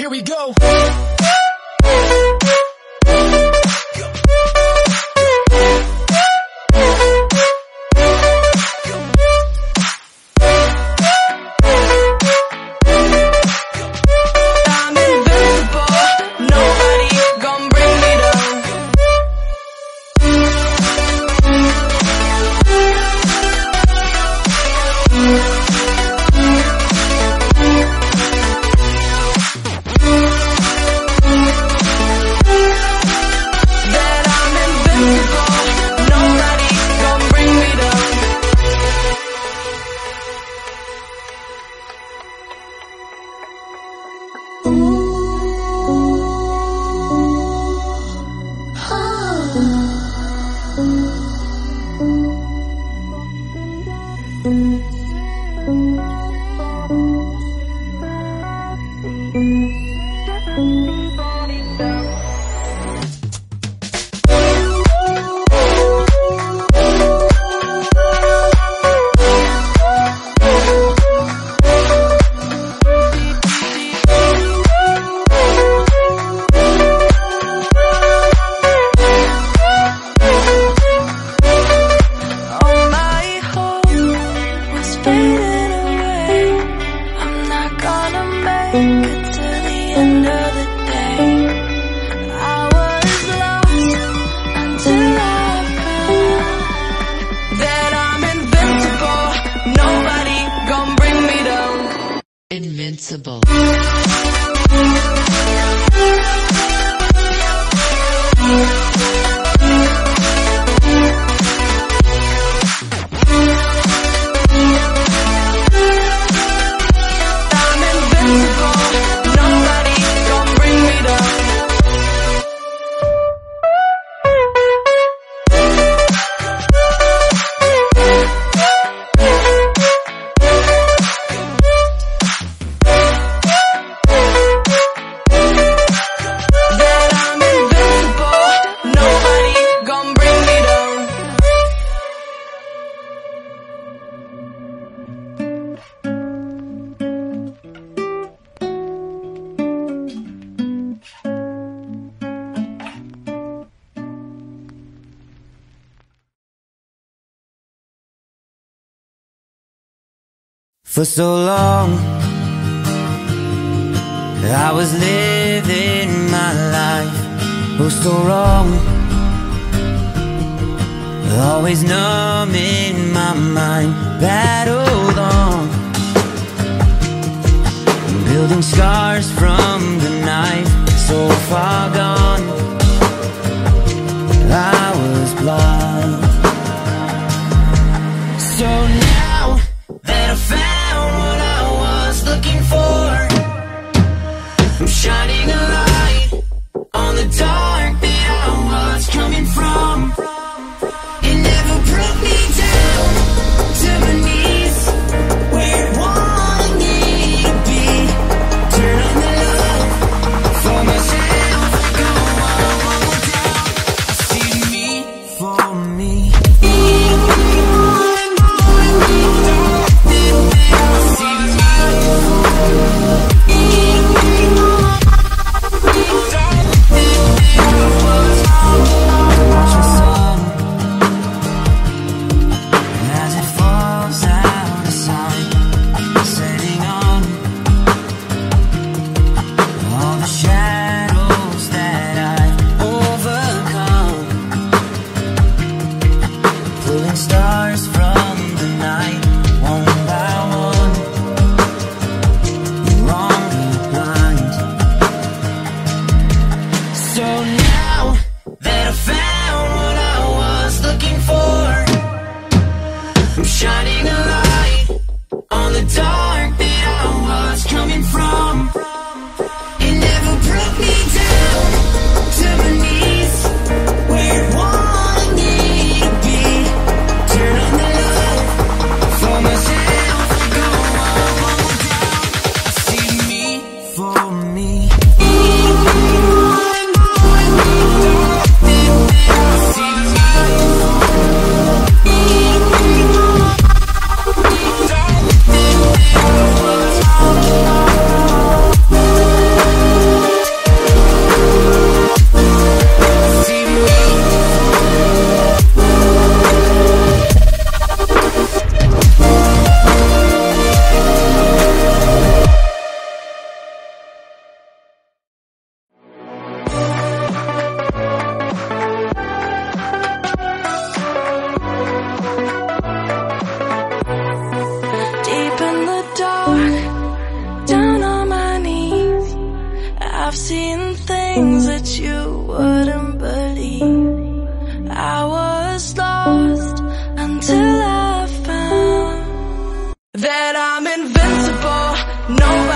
Here we go. Invincible. For so long, I was living my life, oh so wrong, always numb in my mind, battled on, building scars from the knife, so far gone, I was blind. So now that I found what I was looking for, I'm shining a light on the dark that I was coming from. It never brought me down to my knees, where it wanted me to be. Turn on the love for myself, go on down. I see me for I've seen things that you wouldn't believe. I was lost until I found that I'm invincible. No